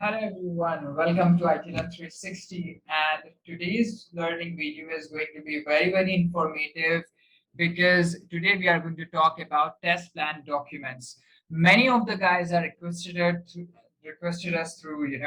Hello everyone, welcome to ITLM 360, and today's learning video is going to be very informative because today we are going to talk about test plan documents. Many of the guys are requested us through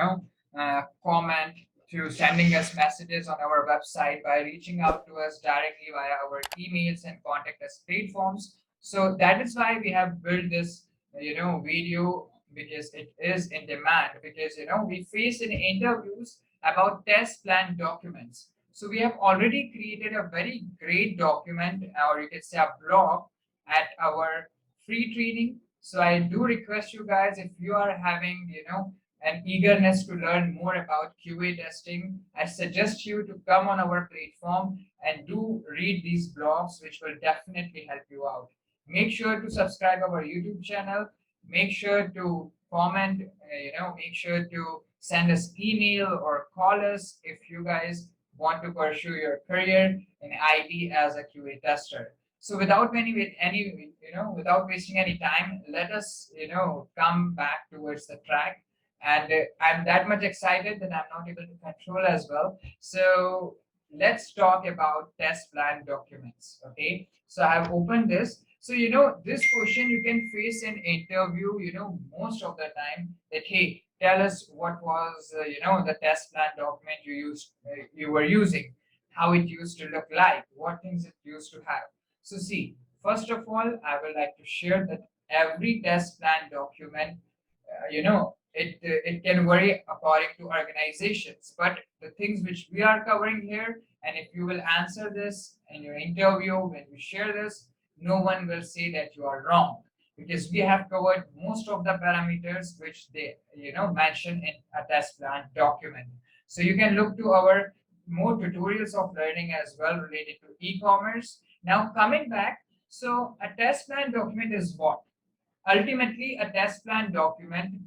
comment, to sending us messages on our website, by reaching out to us directly via our emails and contact us platforms. So that is why we have built this video, because it is in demand, because we face in interviews about test plan documents. So we have already created a very great document, or you can say a blog, at our free training. So I do request you guys, if you are having an eagerness to learn more about QA testing, I suggest you to come on our platform and do read these blogs, which will definitely help you out. Make sure to subscribe our YouTube channel. Make sure to comment. Make sure to send us email or call us if you guys want to pursue your career in IT as a QA tester. So without without wasting any time, let us come back towards the track. And I'm that much excited that I'm not able to control as well. So let's talk about test plan documents. Okay, so I've opened this. So this question you can face in interview most of the time, that hey, tell us what was the test plan document you were using, how it used to look like, what things it used to have. So see, first of all, I would like to share that every test plan document, it can vary according to organizations, but the things which we are covering here, and if you will answer this in your interview when we share this, no one will say that you are wrong, because we have covered most of the parameters which they mention in a test plan document. So you can look to our more tutorials of learning as well related to e-commerce. Now coming back, so a test plan document is what? Ultimately, a test plan document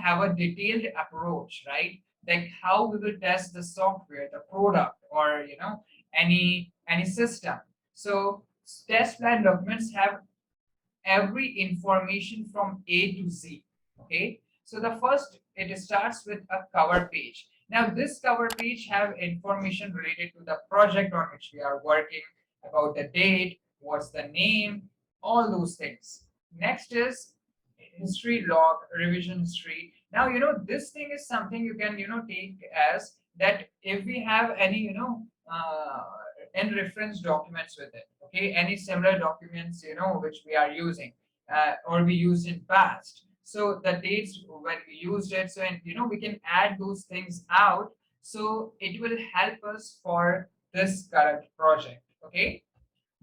have a detailed approach, right? Like how we will test the software, the product, or any system. So test plan documents have every information from A to Z. Okay, so the first, it starts with a cover page. Now this cover page have information related to the project on which we are working, about the date, what's the name, all those things. Next is history log, revision history. Now this thing is something you can take as that if we have any in reference documents with it, okay, any similar documents which we are using, or we used in past, so the dates when we used it, so and we can add those things out, so it will help us for this current project. Okay,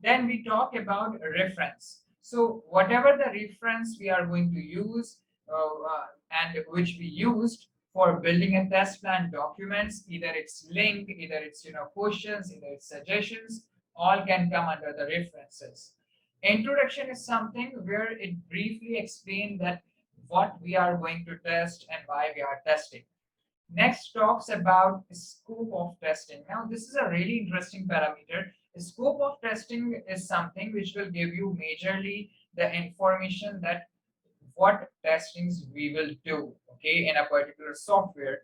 then we talk about a reference. So whatever the reference we are going to use, and which we used for building a test plan documents, either it's link, either it's questions, either it's suggestions, all can come under the references. Introduction is something where it briefly explains that what we are going to test and why we are testing. Next talks about scope of testing. Now this is a really interesting parameter. Scope of testing is something which will give you majorly the information that what testings we will do, okay, in a particular software,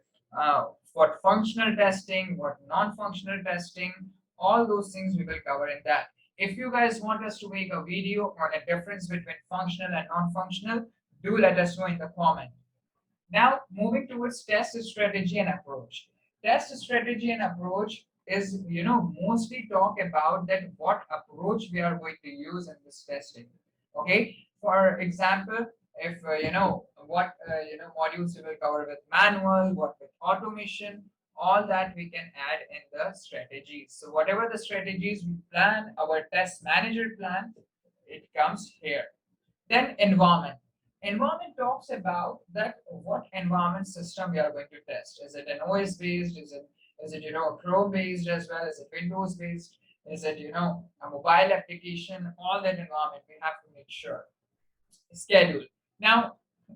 what functional testing, what non-functional testing, all those things we will cover in that. If you guys want us to make a video on a difference between functional and non-functional, do let us know in the comment. Now, moving towards test strategy and approach. Test strategy and approach is, mostly talk about that what approach we are going to use in this testing. Okay, for example, if what modules we will cover with manual, what with automation, all that we can add in the strategies. So whatever the strategies we plan, our test manager plan, it comes here. Then environment. Environment talks about that what environment system we are going to test. Is it an OS based? Is it a Chrome based as well? Is it Windows based? Is it a mobile application? All that environment we have to make sure. Schedule. Now,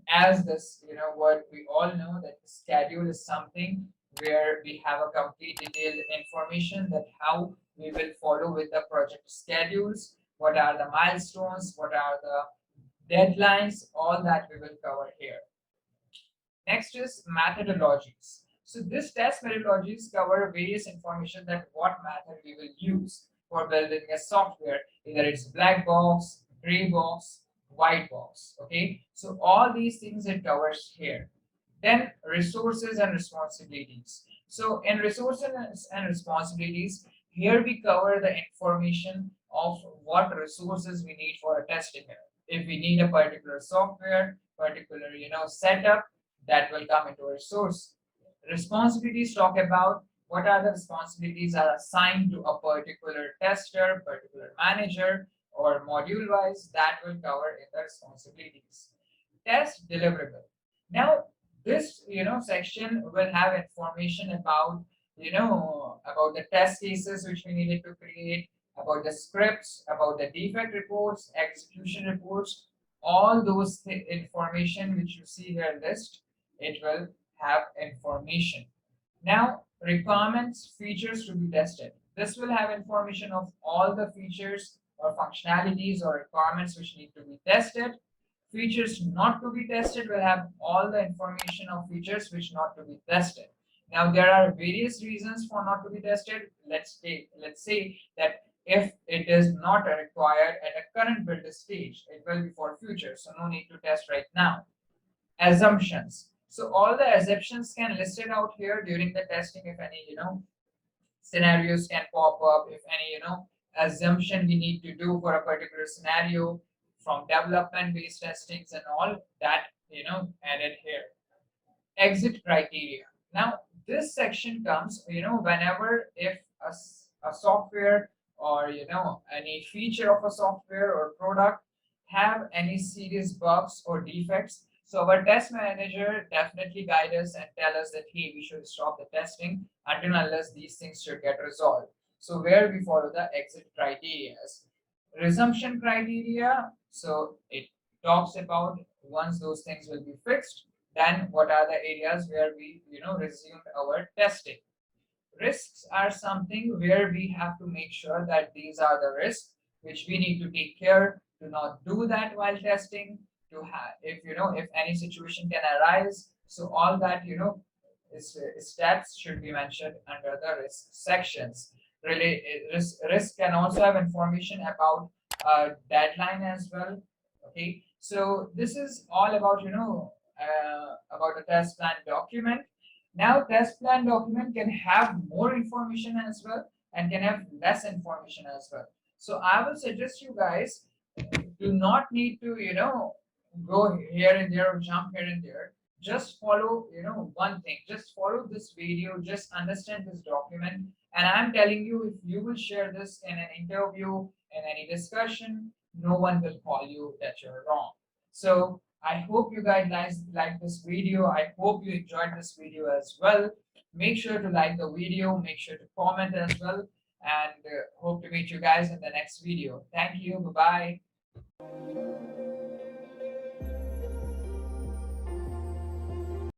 as this what we all know, that schedule is something where we have a complete detailed information that how we will follow with the project schedules, what are the milestones, what are the deadlines, all that we will cover here. Next is methodologies. So this test methodologies cover various information that what method we will use for building a software, either it's black box, gray box, white box. Okay, so all these things it covers here. Then resources and responsibilities. So in resources and responsibilities, here we cover the information of what resources we need for a testing here. If we need a particular software, particular setup, that will come into resource. Responsibilities talk about what are the responsibilities are assigned to a particular tester, particular manager, or module wise, that will cover in the responsibilities. Test deliverable. Now this section will have information about about the test cases which we needed to create, about the scripts, about the defect reports, execution reports, all those information which you see here list, it will have information. Now requirements, features to be tested. This will have information of all the features or functionalities or requirements which need to be tested. Features not to be tested will have all the information of features which not to be tested. Now there are various reasons for not to be tested. Let's say that if it is not required at a current build stage, it will be for future, so no need to test right now. Assumptions. So all the assumptions can listed out here during the testing. If any scenarios can pop up, if any assumption we need to do for a particular scenario from development based testings and all that added here. Exit criteria. Now this section comes whenever if a software or any feature of a software or product have any serious bugs or defects, so our test manager definitely guide us and tell us that hey, we should stop the testing until unless these things should get resolved. So where we follow the exit criteria. Resumption criteria, so it talks about once those things will be fixed, then what are the areas where we resumed our testing. Risks are something where we have to make sure that these are the risks which we need to take care to not do that while testing, to have if any situation can arise, so all that stats should be mentioned under the risk sections. Really, risk can also have information about deadline as well. Okay, so this is all about the test plan document. Now test plan document can have more information as well and can have less information as well. So I will suggest you guys do not need to go here and there or jump here and there. Just follow one thing, just follow this video, just understand this document, and I'm telling you, if you will share this in an interview, in any discussion, no one will call you that you're wrong. So I hope you guys like this video. I hope you enjoyed this video as well. Make sure to like the video, make sure to comment as well, and hope to meet you guys in the next video. Thank you. Bye bye.